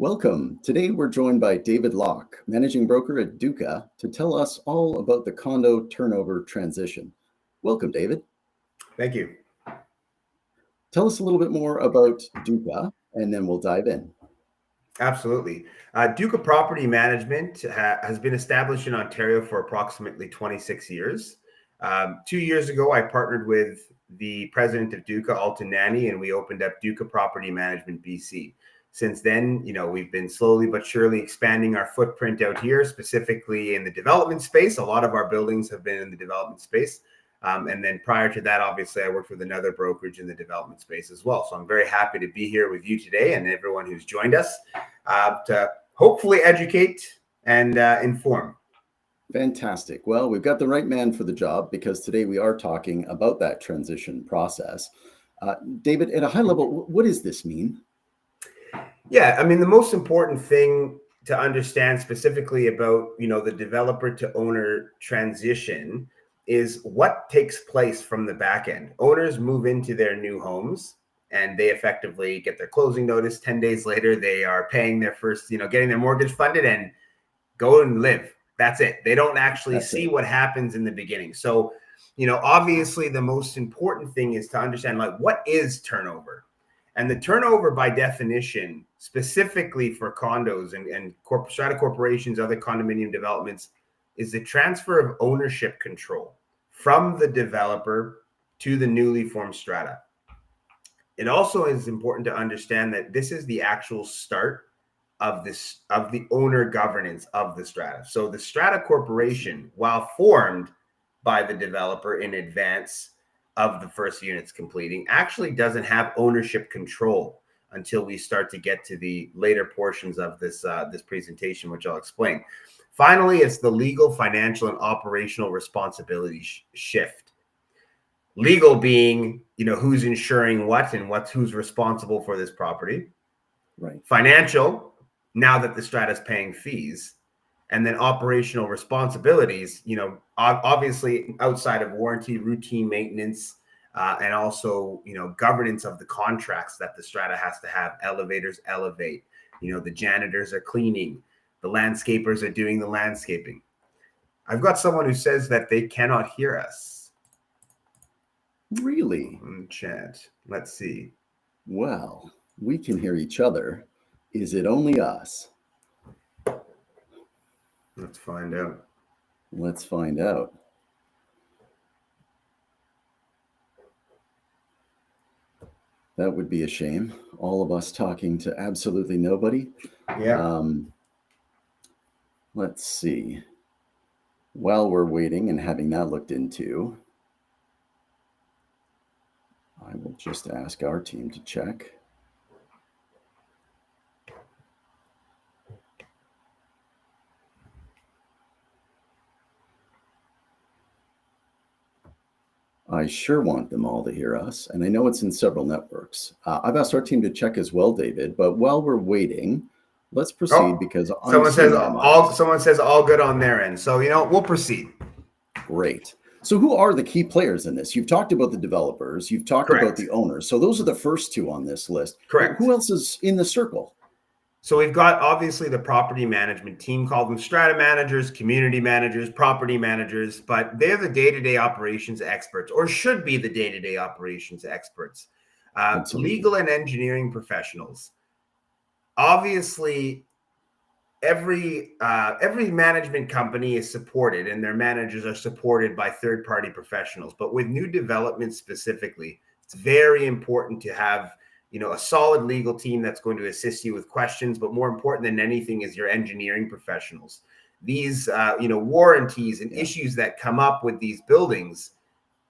Welcome. Today we're joined by David Locke, managing broker at Duka, to tell us all about the condo turnover transition. Welcome, David. Thank you. Tell us a little bit more about Duka, and then we'll dive in. Absolutely. Duka Property Management has been established in Ontario for approximately 26 years. 2 years ago, I partnered with the president of Duka, Alton Nani, and we opened up Duka Property Management BC. Since then, we've been slowly but surely expanding our footprint out here, specifically in the development space. A lot of our buildings have been in the development space. And then prior to that, obviously, I worked with another brokerage in the development space as well. So I'm very happy to be here with you today and everyone who's joined us to hopefully educate and inform. Fantastic. Well, we've got the right man for the job because today we are talking about that transition process. David, at a high level, what does this mean? Yeah, I mean, the most important thing to understand specifically about, the developer to owner transition is what takes place from the back end. Owners move into their new homes and they effectively get their closing notice. 10 days later, they are paying their first, getting their mortgage funded and go and live. That's it. They don't actually see what happens in the beginning. So, obviously the most important thing is to understand, what is turnover? And the turnover, by definition, specifically for condos and strata corporations, other condominium developments, is the transfer of ownership control from the developer to the newly formed strata. It also is important to understand that this is the actual start of the owner governance of the strata. So the strata corporation, while formed by the developer in advance of the first units completing, actually doesn't have ownership control until we start to get to the later portions of this presentation, which I'll explain. Finally, it's the legal, financial, and operational responsibility shift. Legal being, who's insuring what and who's responsible for this property. Right. Financial, now that the strata is paying fees. And then operational responsibilities, obviously outside of warranty, routine maintenance, and also, governance of the contracts that the strata has to have. Elevators elevate, the janitors are cleaning, the landscapers are doing the landscaping. I've got someone who says that they cannot hear us. Really? In chat. Let's see. Well, we can hear each other. Is it only us? Let's find out. Let's find out. That would be a shame. All of us talking to absolutely nobody. Yeah. Let's see. While we're waiting and having that looked into, I will just ask our team to check. I sure want them all to hear us, and I know it's in several networks. I've asked our team to check as well, David, but while we're waiting, let's proceed because someone says all good on their end. So, we'll proceed. Great. So who are the key players in this? You've talked about the developers, you've talked about the owners. So those are the first two on this list. Correct. Who else is in the circle? So we've got obviously the property management team, called them strata managers, community managers, property managers, but they're the day-to-day operations experts, or should be the day-to-day operations experts. Legal and engineering professionals. Obviously, every management company is supported and their managers are supported by third-party professionals. But with new developments specifically, it's very important to have a solid legal team that's going to assist you with questions, but more important than anything is your engineering professionals. These, warranties and issues that come up with these buildings,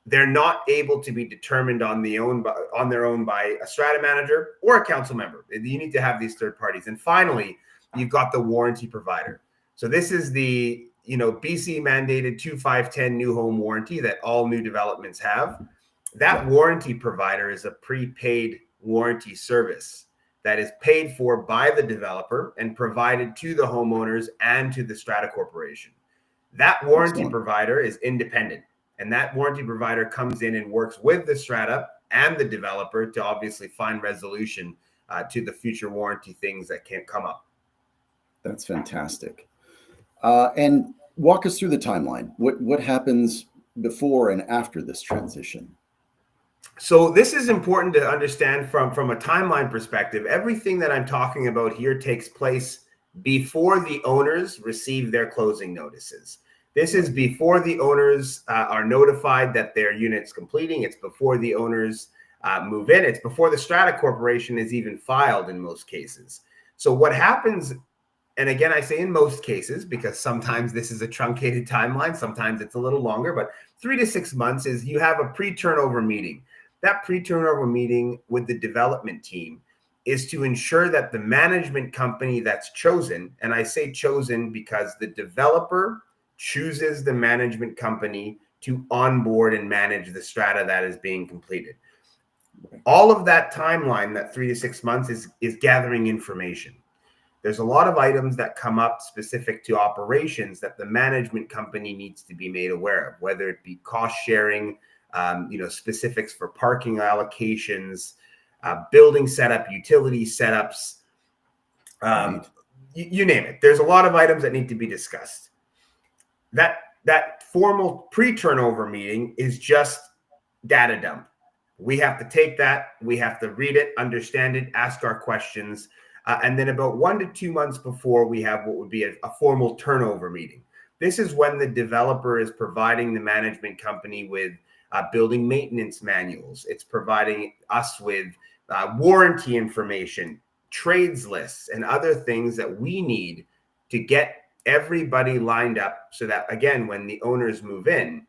they're not able to be determined on their own by a strata manager or a council member. You need to have these third parties. And finally, you've got the warranty provider. So this is the, BC mandated 2510 new home warranty that all new developments have. That warranty provider is a prepaid warranty service that is paid for by the developer and provided to the homeowners and to the strata corporation. That warranty provider is independent, and that warranty provider comes in and works with the strata and the developer to obviously find resolution to the future warranty things that can come up. That's fantastic. And walk us through the timeline. What happens before and after this transition? So this is important to understand from a timeline perspective. Everything that I'm talking about here takes place before the owners receive their closing notices. This is before the owners are notified that their unit's completing. It's before the owners move in. It's before the strata corporation is even filed in most cases. So what happens, and again, I say in most cases, because sometimes this is a truncated timeline, sometimes it's a little longer, but 3 to 6 months is you have a pre-turnover meeting. That pre-turnover meeting with the development team is to ensure that the management company that's chosen, and I say chosen because the developer chooses the management company to onboard and manage the strata that is being completed. All of that timeline, that 3 to 6 months, is gathering information. There's a lot of items that come up specific to operations that the management company needs to be made aware of, whether it be cost sharing, specifics for parking allocations, building setup, utility setups, Right. you name it. There's a lot of items that need to be discussed. That formal pre-turnover meeting is just data dump. We have to take that, we have to read it, understand it, ask our questions, and then about 1 to 2 months before, we have what would be a formal turnover meeting. This is when the developer is providing the management company with building maintenance manuals. It's providing us with warranty information, trades lists, and other things that we need to get everybody lined up so that, again, when the owners move in,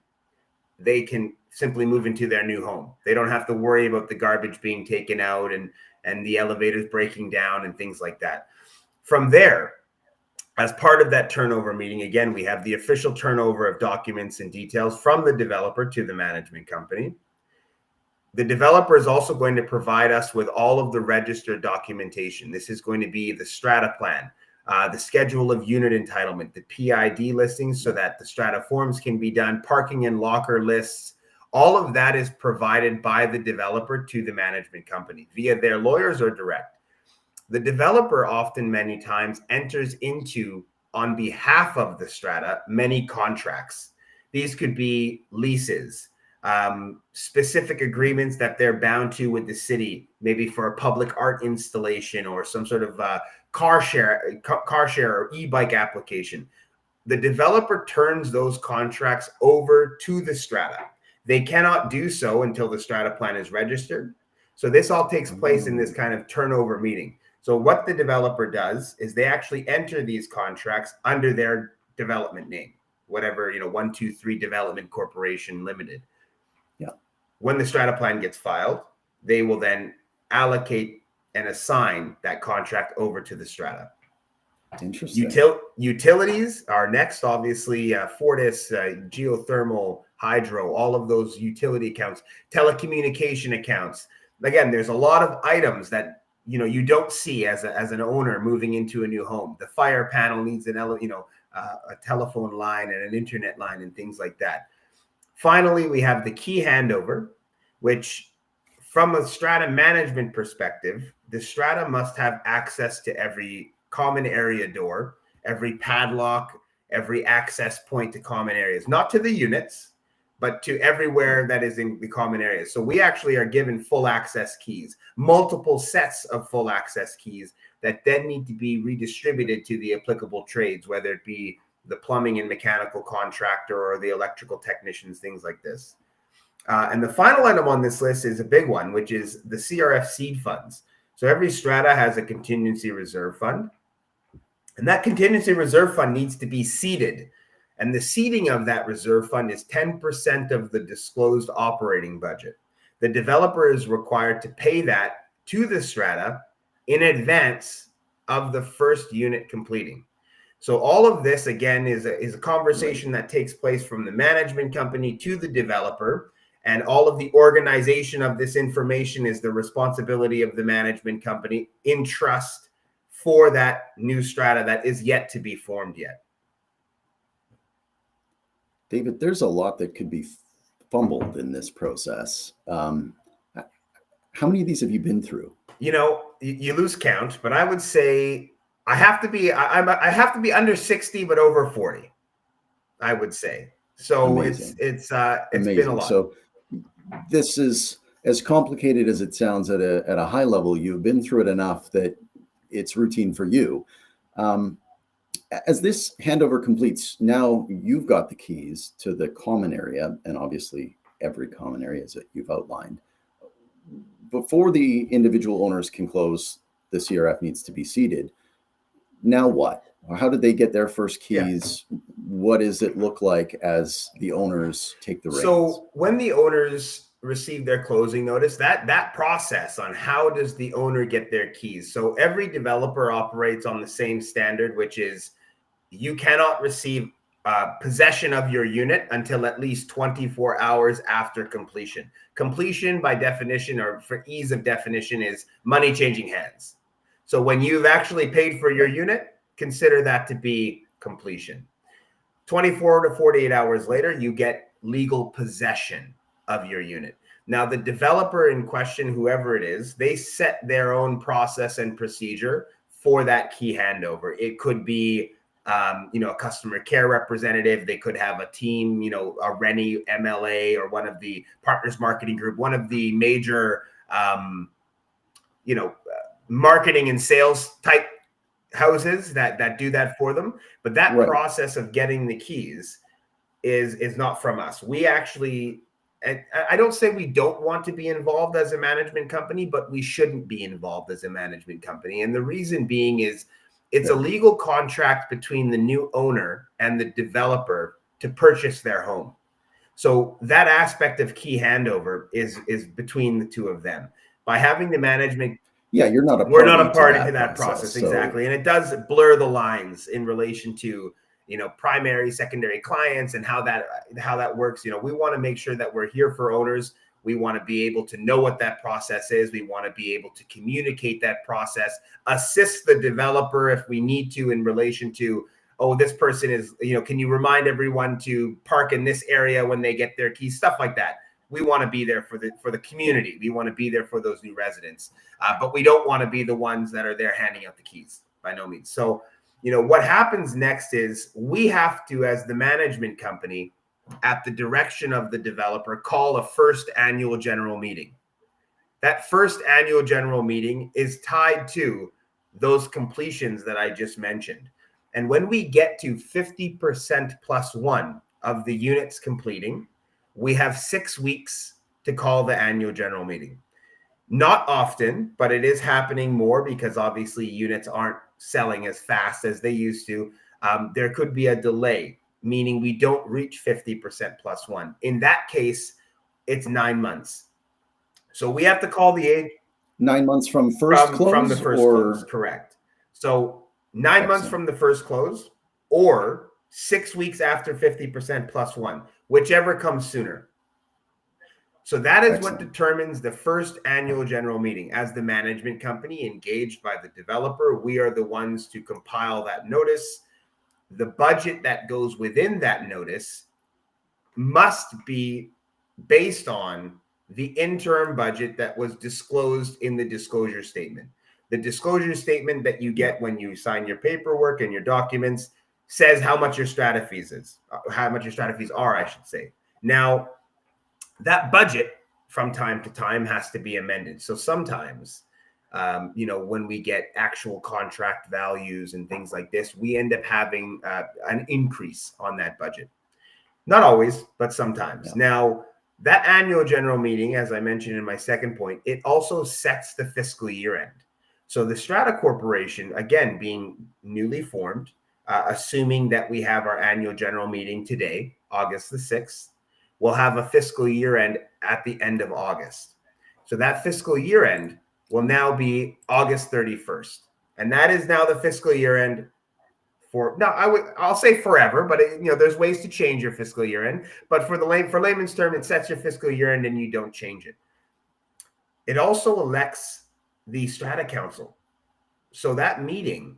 they can simply move into their new home. They don't have to worry about the garbage being taken out and the elevators breaking down and things like that. From there, as part of that turnover meeting, again, we have the official turnover of documents and details from the developer to the management company. The developer is also going to provide us with all of the registered documentation. This is going to be the strata plan, the schedule of unit entitlement, the PID listings so that the strata forms can be done, parking and locker lists. All of that is provided by the developer to the management company via their lawyers or direct. The developer often many times enters into, on behalf of the strata, many contracts. These could be leases, specific agreements that they're bound to with the city, maybe for a public art installation or some sort of car share or e-bike application. The developer turns those contracts over to the strata. They cannot do so until the strata plan is registered. So this all takes place in this kind of turnover meeting. So what the developer does is they actually enter these contracts under their development name, whatever, 123 Development Corporation Limited. Yeah. When the strata plan gets filed, they will then allocate and assign that contract over to the strata. Interesting. Utilities are next, obviously, Fortis, geothermal, hydro, all of those utility accounts, telecommunication accounts. Again, there's a lot of items that you don't see as an owner moving into a new home. The fire panel needs a telephone line and an internet line and things like that. Finally, we have the key handover, which from a strata management perspective, the strata must have access to every common area door, every padlock, every access point to common areas, not to the units, but to everywhere that is in the common areas. So we actually are given full access keys, multiple sets of full access keys that then need to be redistributed to the applicable trades, whether it be the plumbing and mechanical contractor or the electrical technicians, things like this. And the final item on this list is a big one, which is the CRF seed funds. So every strata has a contingency reserve fund. And that contingency reserve fund needs to be seeded. And the seeding of that reserve fund is 10% of the disclosed operating budget. The developer is required to pay that to the strata in advance of the first unit completing. So all of this, again, is a conversation that takes place from the management company to the developer. And all of the organization of this information is the responsibility of the management company in trust for that new strata that is yet to be formed yet. David, there's a lot that could be fumbled in this process. How many of these have you been through? You lose count, but I would say I have to be I have to be under 60 but over 40, I would say. So Amazing. it's been a Amazing. lot. So this is as complicated as it sounds at a high level. You've been through it enough that it's routine for you. Um, as this handover completes, now you've got the keys to the common area, and obviously every common area that you've outlined. Before the individual owners can close, the CRF needs to be seated. Now what? How did they get their first Yeah. keys? What does it look like as the owners take the reins? So when the owners receive their closing notice, that process on how does the owner get their keys. So every developer operates on the same standard, which is you cannot receive possession of your unit until at least 24 hours after completion. Completion, by definition, or for ease of definition, is money changing hands. So when you've actually paid for your unit, consider that to be completion. 24 to 48 hours later, you get legal possession of your unit. Now, the developer in question, whoever it is, they set their own process and procedure for that key handover. It could be a customer care representative. They could have a team, a Rennie MLA or one of the partners marketing group, one of the major, marketing and sales type houses that do that for them. But that Right. process of getting the keys is not from us. We actually, I don't say we don't want to be involved as a management company, but we shouldn't be involved as a management company. And the reason being is it's a legal contract between the new owner and the developer to purchase their home. So that aspect of key handover is between the two of them. By having the management, Yeah, you're not a we're not party a party to to that process. process. So Exactly. And it does blur the lines in relation to, primary, secondary clients and how that works. We want to make sure that we're here for owners. We want to be able to know what that process is. We want to be able to communicate that process, assist the developer if we need to in relation to, oh, this person is, can you remind everyone to park in this area when they get their keys, stuff like that. We want to be there for the community. We want to be there for those new residents, but we don't want to be the ones that are there handing out the keys, by no means. So, what happens next is we have to, as the management company, at the direction of the developer, call a first annual general meeting. That first annual general meeting is tied to those completions that I just mentioned. And when we get to 50% plus one of the units completing, we have 6 weeks to call the annual general meeting. Not often, but it is happening more because obviously units aren't selling as fast as they used to. There could be a delay, meaning we don't reach 50% plus one. In that case, it's 9 months. So we have to call the age 9 months from first close, from the first close, correct. So 9 months from the first close, or 6 weeks after 50% plus one, whichever comes sooner. So that is what determines the first annual general meeting. As the management company engaged by the developer, we are the ones to compile that notice. The budget that goes within that notice must be based on the interim budget that was disclosed in the disclosure statement. The disclosure statement that you get when you sign your paperwork and your documents says how much your strata fees is, how much your strata fees are, I should say. Now, that budget from time to time has to be amended. So sometimes, when we get actual contract values and things like this, we end up having an increase on that budget. Not always, but sometimes. Yeah. Now, that annual general meeting, as I mentioned in my second point, it also sets the fiscal year end. So the Strata Corporation, again, being newly formed, assuming that we have our annual general meeting today, August the 6th, we'll have a fiscal year end at the end of August. So that fiscal year end will now be August 31st. And that is now the fiscal year end I'll say forever, but there's ways to change your fiscal year end. But for layman's term, it sets your fiscal year end and you don't change it. It also elects the Strata Council. So that meeting,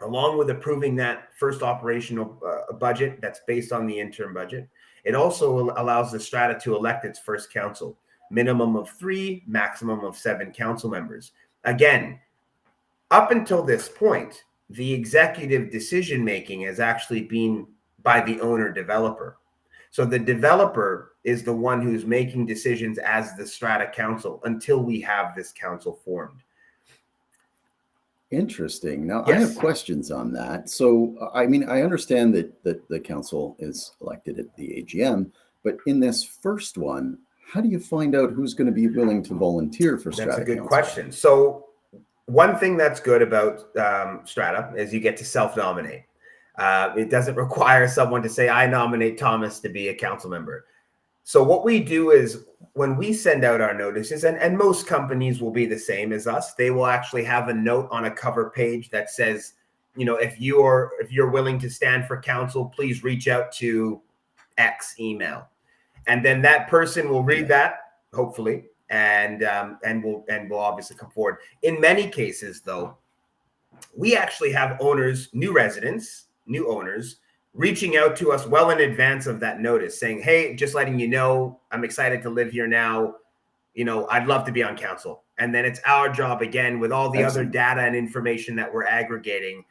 along with approving that first operational budget that's based on the interim budget, it also allows the Strata to elect its first council. minimum of 3, maximum of 7 council members. Again, up until this point, the executive decision making has actually been by the owner developer. So the developer is the one who's making decisions as the strata council until we have this council formed. Interesting. Now, I Yes. have questions on that. So, I mean, I understand that the council is elected at the AGM, but in this first one, how do you find out who's going to be willing to volunteer for strata? That's a good council? question. So one thing that's good about strata is you get to self-nominate. It doesn't require someone to say, I nominate Thomas to be a council member. So what we do is when we send out our notices, and most companies will be the same as us, they will actually have a note on a cover page that says, you know, if you're willing to stand for council, please reach out to X email. And then that person will read that, hopefully, and will obviously come forward. In many cases, though, we actually have owners, new residents, new owners, reaching out to us well in advance of that notice, saying, hey, just letting you know, I'm excited to live here now. You know, I'd love to be on council. And then it's our job, again, with all the other data and information that we're aggregating,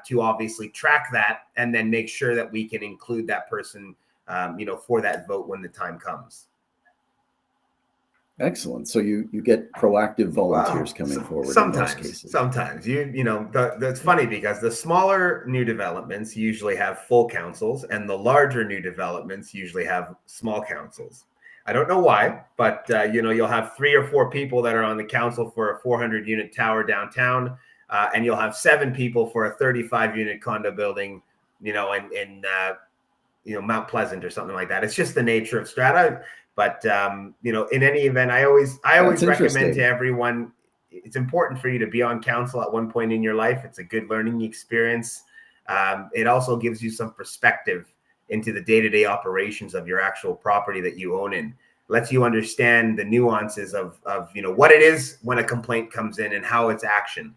to obviously track that and then make sure that we can include that person, you know, for that vote when the time comes. Excellent. So you get proactive volunteers coming forward in most cases. Sometimes you know, that's funny because the smaller new developments usually have full councils and the larger new developments usually have small councils. I don't know why, but you know, you'll have 3 or 4 people that are on the council for a 400 unit tower downtown, and you'll have 7 people for a 35 unit condo building, you know, in you know, Mount Pleasant or something like that. It's just the nature of strata. But you know, in any event, I always recommend to everyone, it's important for you to be on council at one point in your life. It's a good learning experience. It also gives you some perspective into the day-to-day operations of your actual property that you own in. Lets you understand the nuances of you know, what it is when a complaint comes in and how it's actioned.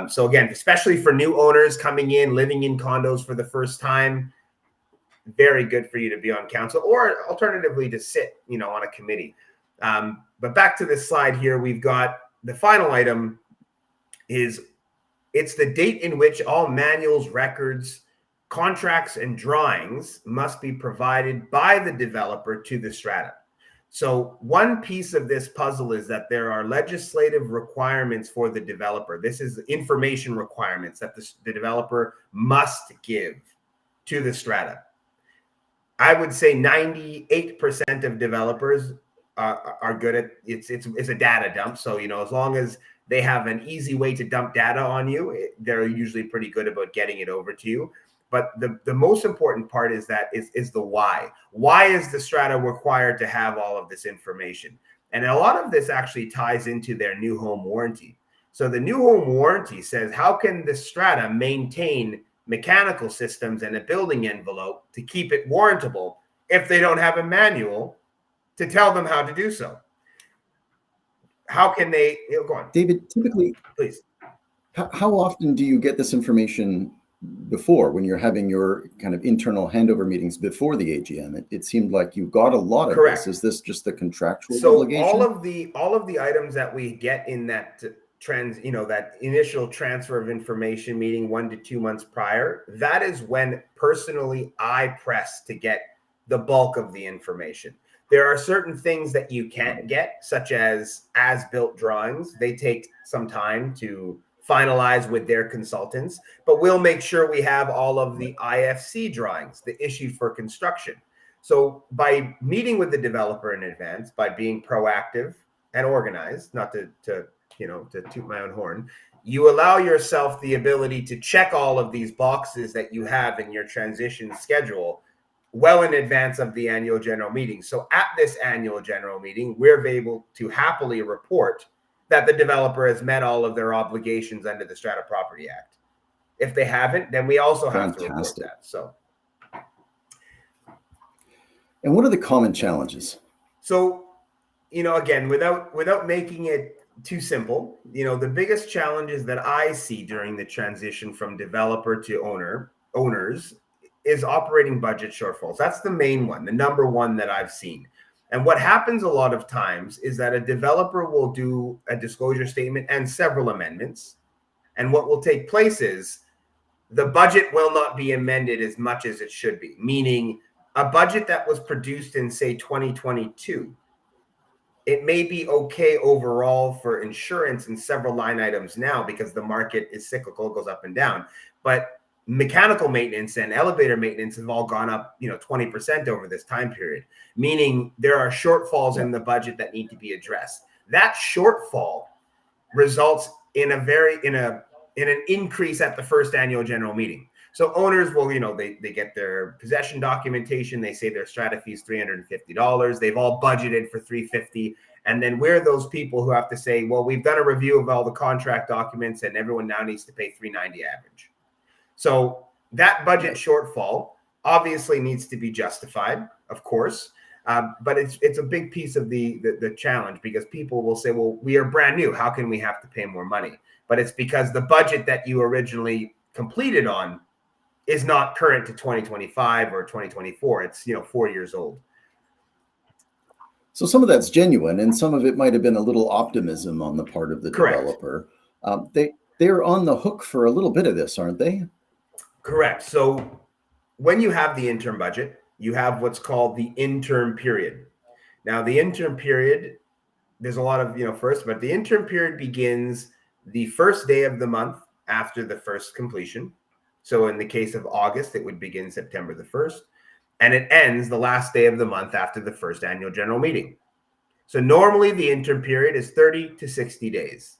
So again, especially for new owners coming in, living in condos for the first time, very good for you to be on council, or alternatively to sit, you know, on a committee. But back to this slide here, we've got the final item is it's the date in which all manuals, records, contracts, and drawings must be provided by the developer to the strata. So one piece of this puzzle is that there are legislative requirements for the developer. This is information requirements that the developer must give to the strata. I would say 98% of developers are good at it's a data dump. So, you know, as long as they have an easy way to dump data on you, they're usually pretty good about getting it over to you. But the most important part is the why. Why is the strata required to have all of this information? And a lot of this actually ties into their new home warranty. So the new home warranty says, how can the strata maintain mechanical systems and a building envelope to keep it warrantable if they don't have a manual to tell them how to do so? How can they go on? David, typically, please. How often do you get this information before, when you're having your kind of internal handover meetings before the AGM? It seemed like you got a lot of this. Is this just the contractual obligation? All of the items that we get in that that initial transfer of information meeting 1 to 2 months prior, that is when personally I press to get the bulk of the information. There are certain things that you can't get, such as as-built drawings. They take some time to finalize with their consultants, but we'll make sure we have all of the IFC drawings, the issued for construction. So by meeting with the developer in advance, by being proactive and organized, not to toot my own horn, you allow yourself the ability to check all of these boxes that you have in your transition schedule well in advance of the annual general meeting. So at this annual general meeting, we're able to happily report that the developer has met all of their obligations under the Strata Property Act. If they haven't, then we also have to report that. So, and what are the common challenges? So, you know, again, without making it too simple, you know, the biggest challenges that I see during the transition from developer to owners is operating budget shortfalls. That's the main one, the number one that I've seen. And what happens a lot of times is that a developer will do a disclosure statement and several amendments. And what will take place is the budget will not be amended as much as it should be, meaning a budget that was produced in, say, 2022, it may be okay overall for insurance and several line items now because the market is cyclical, it goes up and down. But mechanical maintenance and elevator maintenance have all gone up, 20% over this time period, meaning there are shortfalls in the budget that need to be addressed. That shortfall results in an increase at the first annual general meeting. So owners will, they get their possession documentation. They say their strata fee is $350. They've all budgeted for $350. And then we're those people who have to say, well, we've done a review of all the contract documents and everyone now needs to pay $390 average. So that budget shortfall obviously needs to be justified, of course. But it's a big piece of the challenge because people will say, well, we are brand new. How can we have to pay more money? But it's because the budget that you originally completed on is not current to 2025 or 2024. It's 4 years old. So some of that's genuine, and some of it might have been a little optimism on the part of the Correct. developer. They're on the hook for a little bit of this, aren't they? Correct. So when you have the interim budget, you have what's called the interim period. Now, the interim period, there's a lot of first, but the interim period begins the first day of the month after the first completion. So in the case of August, it would begin September the 1st, and it ends the last day of the month after the first annual general meeting. So normally the interim period is 30 to 60 days.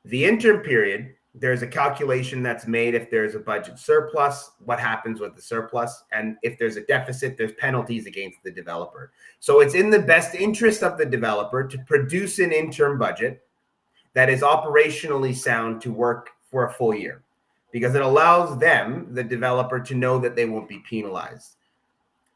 The interim period, there's a calculation that's made if there's a budget surplus, what happens with the surplus, and if there's a deficit, there's penalties against the developer. So it's in the best interest of the developer to produce an interim budget that is operationally sound to work for a full year, because it allows them, the developer, to know that they won't be penalized.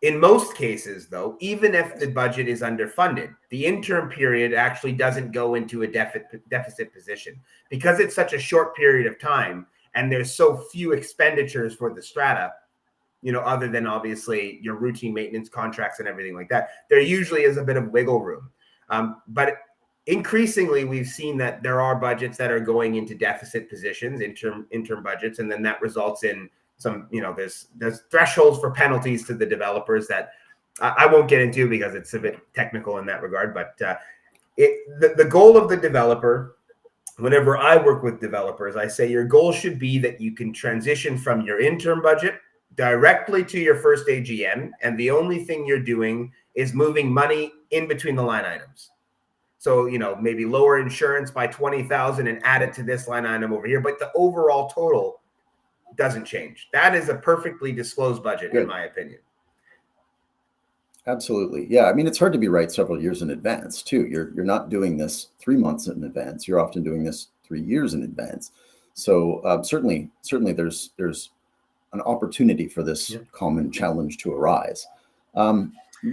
In most cases, though, even if the budget is underfunded, the interim period actually doesn't go into a deficit position because it's such a short period of time and there's so few expenditures for the strata, other than obviously your routine maintenance contracts and everything like that. There usually is a bit of wiggle room. But increasingly, we've seen that there are budgets that are going into deficit positions, interim budgets, and then that results in some, there's thresholds for penalties to the developers that I won't get into because it's a bit technical in that regard. But the goal of the developer, whenever I work with developers, I say your goal should be that you can transition from your interim budget directly to your first AGM, and the only thing you're doing is moving money in between the line items. So, maybe lower insurance by $20,000 and add it to this line item over here, but the overall total doesn't change. That is a perfectly disclosed budget, in my opinion. Absolutely. Yeah. I mean, it's hard to be right several years in advance too. You're not doing this 3 months in advance. You're often doing this 3 years in advance. So certainly there's an opportunity for this common challenge to arise.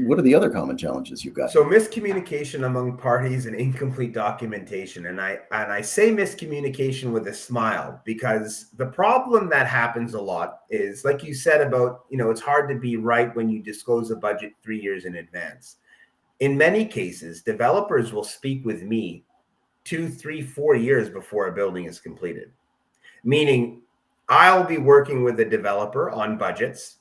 What are the other common challenges you've got? So miscommunication among parties and incomplete documentation. And I say miscommunication with a smile because the problem that happens a lot is, like you said about, it's hard to be right when you disclose a budget 3 years in advance. In many cases, developers will speak with me 2, 3, 4 years before a building is completed. Meaning I'll be working with the developer on budgets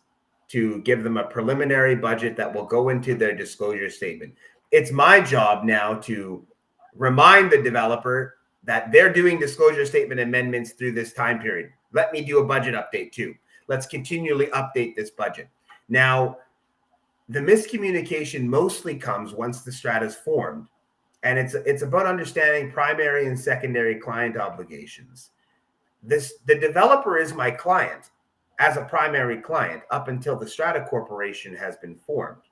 to give them a preliminary budget that will go into their disclosure statement. It's my job now to remind the developer that they're doing disclosure statement amendments through this time period. Let me do a budget update too. Let's continually update this budget. Now, the miscommunication mostly comes once the strata is formed, and it's about understanding primary and secondary client obligations. The developer is my client as a primary client up until the strata corporation has been formed.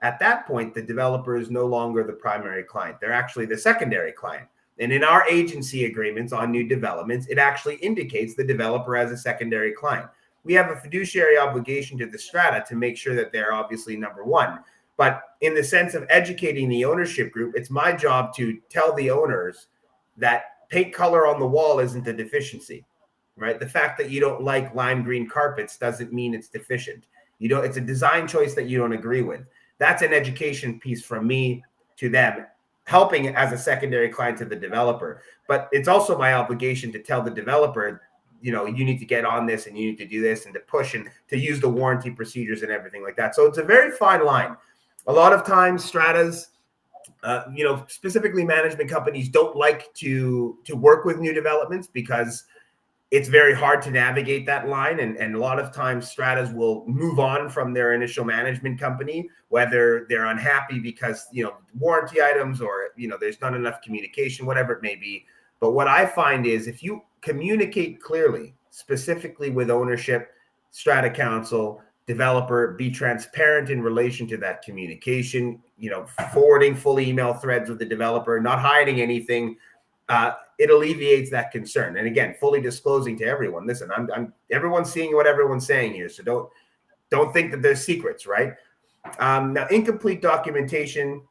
At that point, the developer is no longer the primary client. They're actually the secondary client. And in our agency agreements on new developments, it actually indicates the developer as a secondary client. We have a fiduciary obligation to the strata to make sure that they're obviously number one. But in the sense of educating the ownership group, it's my job to tell the owners that paint color on the wall isn't a deficiency. Right? The fact that you don't like lime green carpets doesn't mean it's deficient. It's a design choice that you don't agree with. That's an education piece from me to them, helping as a secondary client to the developer. But it's also my obligation to tell the developer, you need to get on this and you need to do this, and to push and to use the warranty procedures and everything like that. So it's a very fine line. A lot of times stratas, specifically management companies, don't like to work with new developments because it's very hard to navigate that line. And a lot of times stratas will move on from their initial management company, whether they're unhappy because, warranty items or, there's not enough communication, whatever it may be. But what I find is if you communicate clearly, specifically with ownership, strata council, developer, be transparent in relation to that communication, forwarding full email threads with the developer, not hiding anything, it alleviates that concern. And again, fully disclosing to everyone, listen, I'm everyone's seeing what everyone's saying here. So don't think that there's secrets, right? Now, incomplete documentation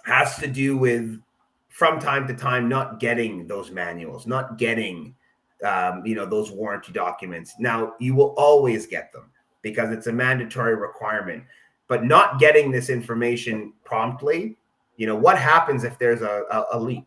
has to do with, from time to time, not getting those manuals, not getting, those warranty documents. Now, you will always get them because it's a mandatory requirement, but not getting this information promptly, what happens if there's a leak?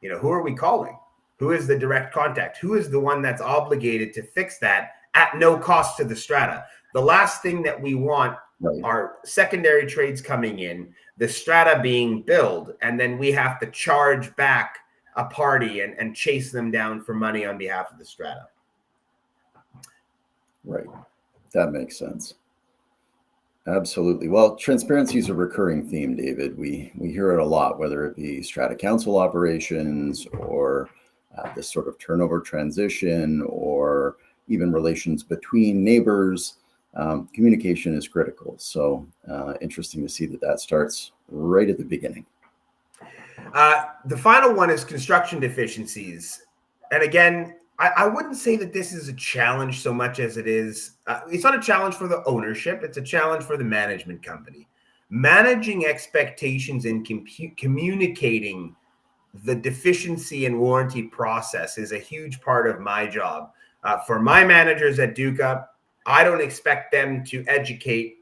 Who are we calling? Who is the direct contact? Who is the one that's obligated to fix that at no cost to the strata? The last thing that we want are secondary trades coming in, the strata being billed, and then we have to charge back a party and chase them down for money on behalf of the strata. Right. That makes sense. Absolutely. Well, transparency is a recurring theme, David. We hear it a lot, whether it be strata council operations or this sort of turnover transition, or even relations between neighbors. Communication is critical. So interesting to see that starts right at the beginning. The final one is construction deficiencies. And again, I wouldn't say that this is a challenge so much as it is, it's not a challenge for the ownership, it's a challenge for the management company. Managing expectations and communicating the deficiency and warranty process is a huge part of my job. For my managers at Duka, I don't expect them to educate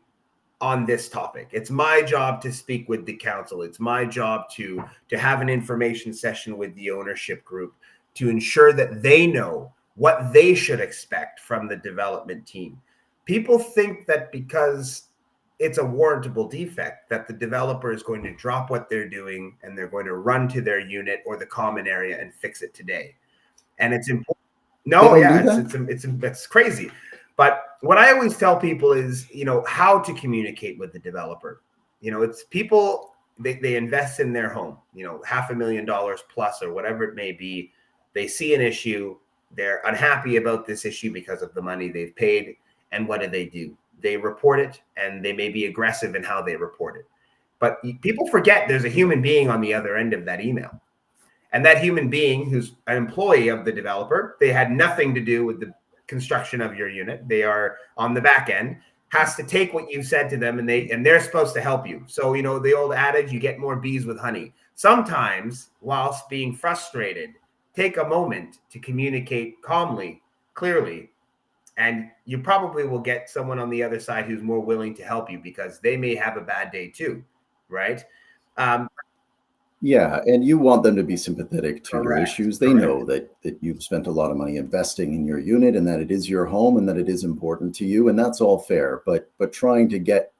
on this topic. It's my job to speak with the council. It's my job to have an information session with the ownership group to ensure that they know what they should expect from the development team. People think that because it's a warrantable defect that the developer is going to drop what they're doing and they're going to run to their unit or the common area and fix it today. And it's important. No, yeah, it's crazy. But what I always tell people is, how to communicate with the developer. It's people, they invest in their home, $500,000 plus or whatever it may be. They see an issue. They're unhappy about this issue because of the money they've paid. And what do? They report it, and they may be aggressive in how they report it. But people forget there's a human being on the other end of that email. And that human being, who's an employee of the developer, they had nothing to do with the construction of your unit. They are on the back end, has to take what you've said to them, and they're supposed to help you. So, the old adage, you get more bees with honey. Sometimes, whilst being frustrated, take a moment to communicate calmly, clearly, and you probably will get someone on the other side who's more willing to help you because they may have a bad day too, right? Yeah, and you want them to be sympathetic to your Correct, issues. They know that you've spent a lot of money investing in your unit and that it is your home and that it is important to you, and that's all fair. But trying to get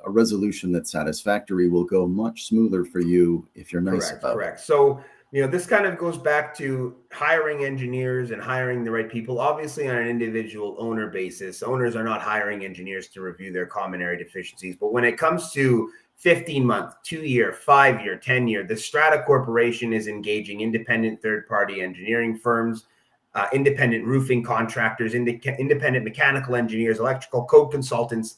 a resolution that's satisfactory will go much smoother for you if you're nice about it. Correct. So, this kind of goes back to hiring engineers and hiring the right people, obviously on an individual owner basis. Owners are not hiring engineers to review their common area deficiencies. But when it comes to 15-month, 2-year, 5-year, 10-year, the Strata Corporation is engaging independent third-party engineering firms, independent roofing contractors, independent mechanical engineers, electrical code consultants.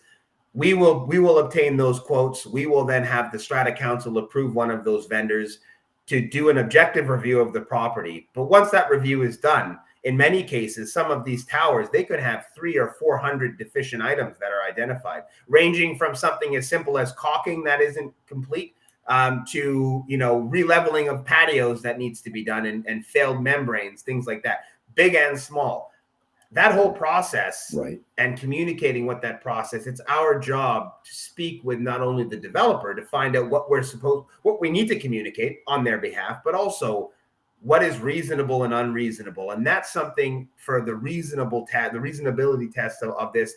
We will obtain those quotes. We will then have the Strata Council approve one of those vendors to do an objective review of the property. But once that review is done, in many cases, some of these towers, they could have 300 or 400 deficient items that are identified, ranging from something as simple as caulking that isn't complete to, releveling of patios that needs to be done and failed membranes, things like that, big and small. that whole process Right. and communicating what that process, it's our job to speak with not only the developer to find out what we need to communicate on their behalf, but also what is reasonable and unreasonable. And that's something for the reasonability test of this.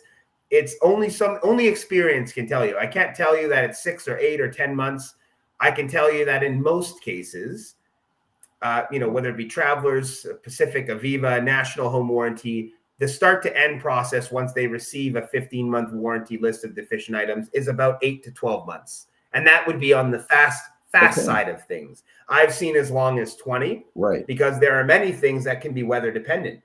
It's only experience can tell you. I can't tell you that it's 6 or 8 or 10 months. I can tell you that in most cases, whether it be Travelers, Pacific, Aviva, National Home Warranty, the start to end process once they receive a 15-month warranty list of deficient items is about 8 to 12 months. And that would be on the fast side of things. I've seen as long as 20, right? Because there are many things that can be weather dependent.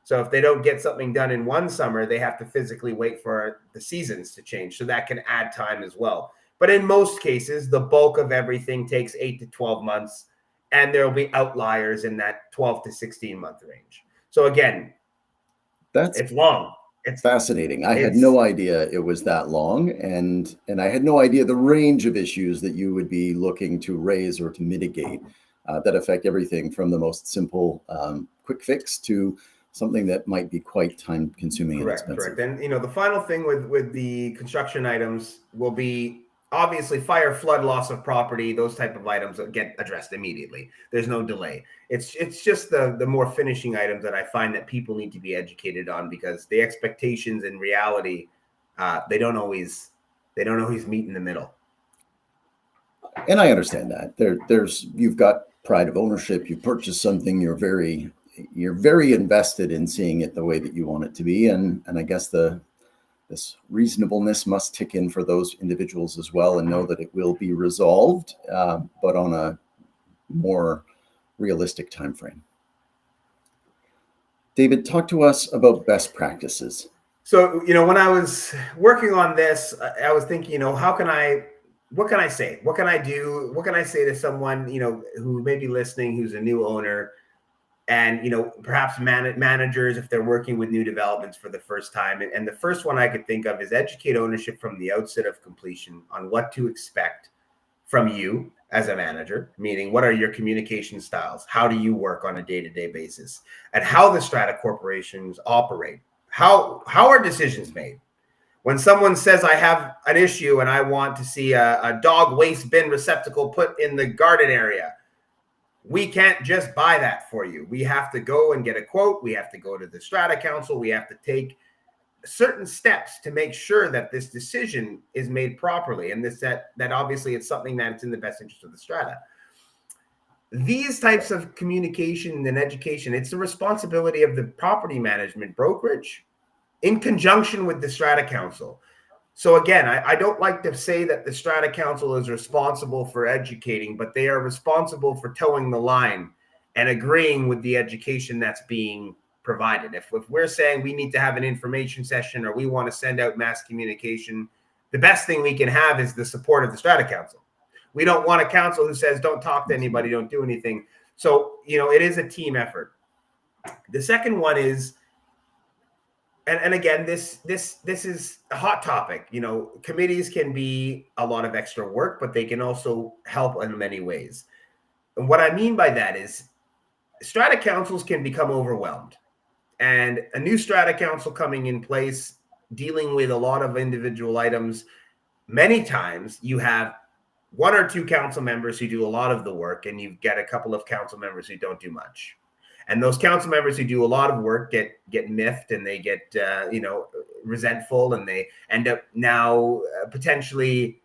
So if they don't get something done in one summer, they have to physically wait for the seasons to change. So that can add time as well. But in most cases, the bulk of everything takes 8 to 12 months. And there will be outliers in that 12 to 16 month range. So again, it's long. It's fascinating. I had no idea it was that long, and I had no idea the range of issues that you would be looking to raise or to mitigate that affect everything from the most simple quick fix to something that might be quite time consuming and expensive. Correct. And the final thing with the construction items will be obviously fire, flood, loss of property. Those type of items get addressed immediately. There's no delay. It's just the more finishing items that I find that people need to be educated on, because the expectations and reality, they don't always meet in the middle. And I understand that you've got pride of ownership. You purchased something. You're very invested in seeing it the way that you want it to be, and I guess this reasonableness must tick in for those individuals as well, and know that it will be resolved, but on a more realistic time frame. David, talk to us about best practices. So, when I was working on this, I was thinking, what can I say? What can I do? What can I say to someone, who may be listening, who's a new owner, and perhaps managers if they're working with new developments for the first time. And the first one I could think of is educate ownership from the outset of completion on what to expect from you as a manager, meaning what are your communication styles? How do you work on a day-to-day basis? And how the strata corporations operate? How are decisions made? When someone says I have an issue and I want to see a dog waste bin receptacle put in the garden area, we can't just buy that for you. We have to go and get a quote. We have to go to the strata council. We have to take certain steps to make sure that this decision is made properly. And that obviously it's something that's in the best interest of the strata. These types of communication and education, it's the responsibility of the property management brokerage in conjunction with the strata council. So again, I don't like to say that the strata council is responsible for educating, but they are responsible for towing the line and agreeing with the education that's being provided. If we're saying we need to have an information session or we want to send out mass communication, the best thing we can have is the support of the strata council. We don't want a council who says, don't talk to anybody, don't do anything. So, it is a team effort. The second one is, and again, this is a hot topic. Committees can be a lot of extra work, but they can also help in many ways. And what I mean by that is strata councils can become overwhelmed. And a new strata council coming in place, dealing with a lot of individual items, many times you have 1 or 2 council members who do a lot of the work, and you've got a couple of council members who don't do much. And those council members who do a lot of work get miffed, and they get resentful, and they end up now potentially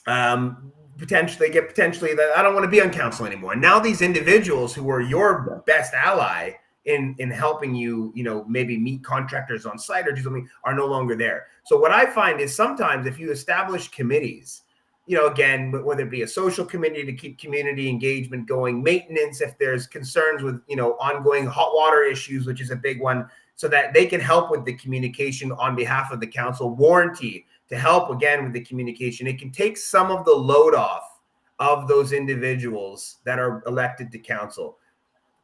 that I don't want to be on council anymore. And now these individuals who are your best ally in helping you, maybe meet contractors on site or do something, are no longer there. So what I find is sometimes if you establish committees, again, whether it be a social committee to keep community engagement going, maintenance, if there's concerns with, ongoing hot water issues, which is a big one, so that they can help with the communication on behalf of the council, warranty to help again with the communication. It can take some of the load off of those individuals that are elected to council.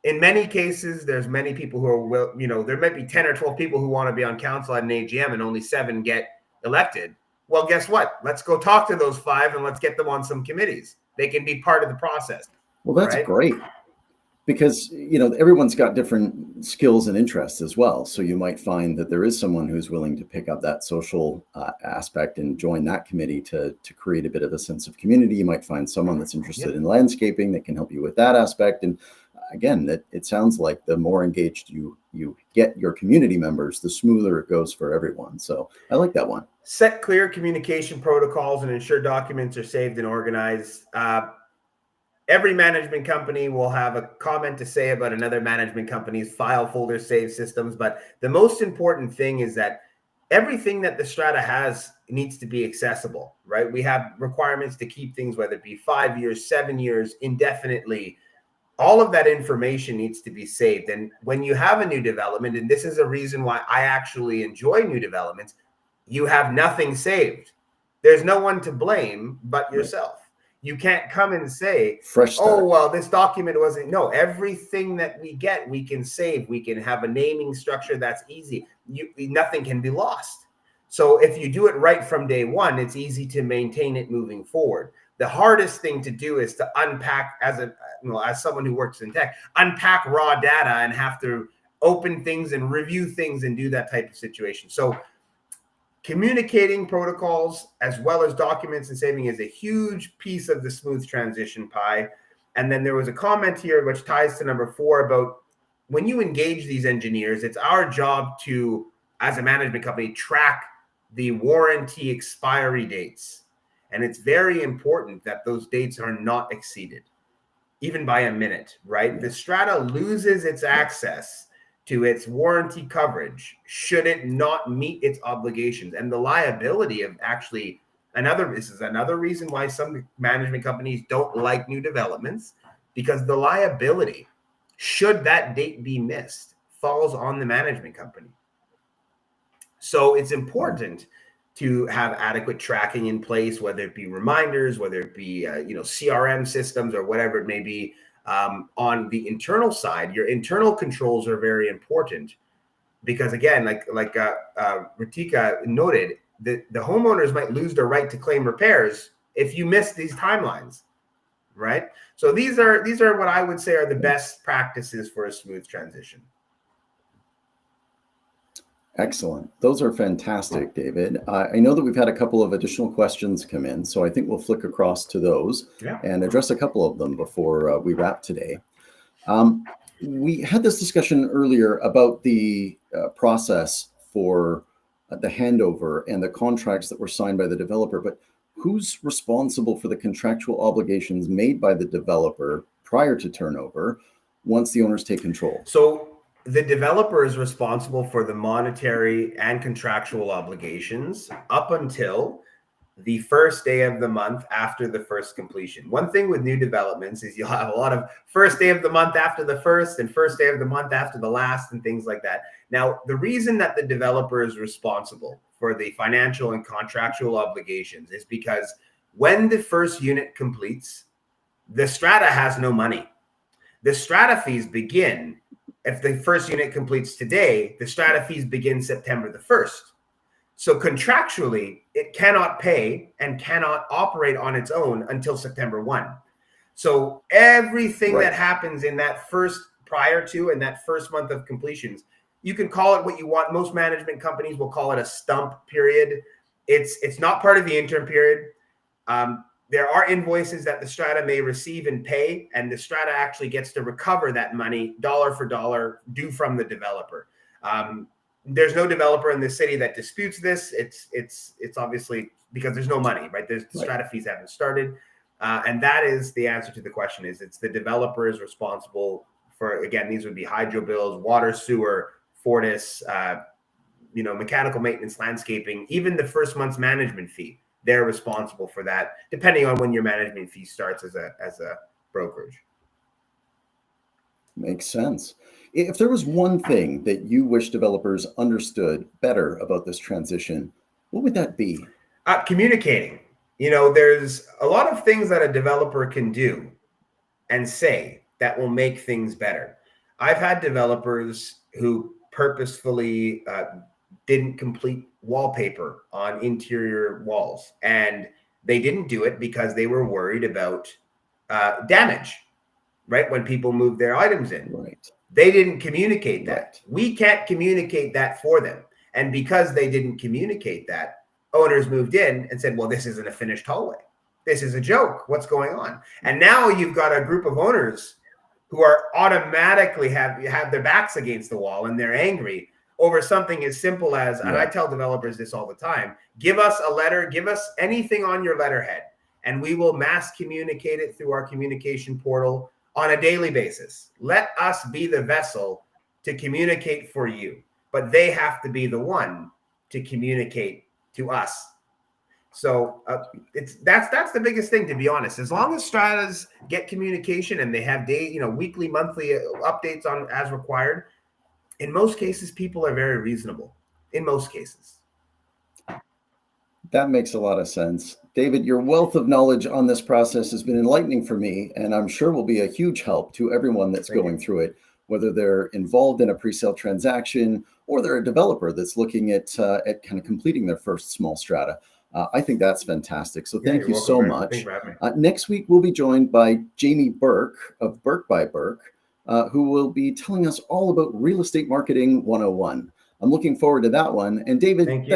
In many cases, there's many people who are, there might be 10 or 12 people who want to be on council at an AGM and only 7 get elected. Well, guess what? Let's go talk to those 5 and let's get them on some committees. They can be part of the process. Well, that's great. because everyone's got different skills and interests as well. So you might find that there is someone who's willing to pick up that social aspect and join that committee to create a bit of a sense of community. You might find someone that's interested in landscaping that can help you with that aspect. And again, that it sounds like the more engaged you get your community members, the smoother it goes for everyone. So I like that one. Set clear communication protocols and ensure documents are saved and organized. Every management company will have a comment to say about another management company's file folder save systems. But the most important thing is that everything that the strata has needs to be accessible, right? We have requirements to keep things, whether it be 5 years, 7 years, indefinitely. All of that information needs to be saved. And when you have a new development, and this is a reason why I actually enjoy new developments, you have nothing saved. There's no one to blame but yourself. You can't come and say, fresh start. Oh, well, this document wasn't. No, everything that we get, we can save. We can have a naming structure that's easy. Nothing can be lost. So if you do it right from day one, it's easy to maintain it moving forward. The hardest thing to do is to unpack, as someone who works in tech, unpack raw data and have to open things and review things and do that type of situation. So communicating protocols as well as documents and saving is a huge piece of the smooth transition pie. And then there was a comment here which ties to number 4 about when you engage these engineers, it's our job to, as a management company, track the warranty expiry dates. And it's very important that those dates are not exceeded, even by a minute, right? The strata loses its access to its warranty coverage should it not meet its obligations. And the liability of actually this is another reason why some management companies don't like new developments, because the liability, should that date be missed, falls on the management company. So it's important to have adequate tracking in place, whether it be reminders, whether it be CRM systems or whatever it may be. On the internal side, your internal controls are very important, because again, like Ritika noted, the homeowners might lose their right to claim repairs if you miss these timelines, right? So these are what I would say are the best practices for a smooth transition. Excellent. Those are fantastic, David. I know that we've had a couple of additional questions come in, so I think we'll flick across to those and address a couple of them before we wrap today. We had this discussion earlier about the process for the handover and the contracts that were signed by the developer, but who's responsible for the contractual obligations made by the developer prior to turnover once the owners take control? So the developer is responsible for the monetary and contractual obligations up until the first day of the month after the first completion. One thing with new developments is you'll have a lot of first day of the month after the first and first day of the month after the last and things like that. Now, the reason that the developer is responsible for the financial and contractual obligations is because when the first unit completes, the strata has no money. The strata fees begin. If the first unit completes today, the strata fees begin September the 1st. So contractually, it cannot pay and cannot operate on its own until September 1. So everything that happens in that first prior to and that first month of completions, you can call it what you want. Most management companies will call it a stump period. It's not part of the interim period. There are invoices that the strata may receive and pay, and the strata actually gets to recover that money dollar for dollar due from the developer. There's no developer in the city that disputes this. It's obviously because there's no money, right? The strata fees haven't started. And that is the answer to the question is it's the developer is responsible for, again, these would be hydro bills, water, sewer, Fortis, mechanical maintenance, landscaping, even the first month's management fee. They're responsible for that, depending on when your management fee starts as a brokerage. Makes sense. If there was one thing that you wish developers understood better about this transition, what would that be? Communicating. There's a lot of things that a developer can do and say that will make things better. I've had developers who purposefully didn't complete wallpaper on interior walls, and they didn't do it because they were worried about damage, right? When people moved their items in. Right. They didn't communicate that. Right. We can't communicate that for them. And because they didn't communicate that, owners moved in and said, well, this isn't a finished hallway. This is a joke. What's going on? And now you've got a group of owners who are automatically have their backs against the wall and they're angry over something as simple as, and I tell developers this all the time, give us a letter, give us anything on your letterhead, and we will mass communicate it through our communication portal on a daily basis. Let us be the vessel to communicate for you, but they have to be the one to communicate to us. So that's the biggest thing, to be honest. As long as stratas get communication and they have weekly, monthly updates on as required, in most cases, people are very reasonable. In most cases. That makes a lot of sense. David, your wealth of knowledge on this process has been enlightening for me, and I'm sure will be a huge help to everyone that's going through it, whether they're involved in a pre-sale transaction or they're a developer that's looking at kind of completing their first small strata. I think that's fantastic. So thank you so much. Next week, we'll be joined by Jamie Burke of Burke by Burke, who will be telling us all about real estate marketing 101. I'm looking forward to that one. And David, thanks.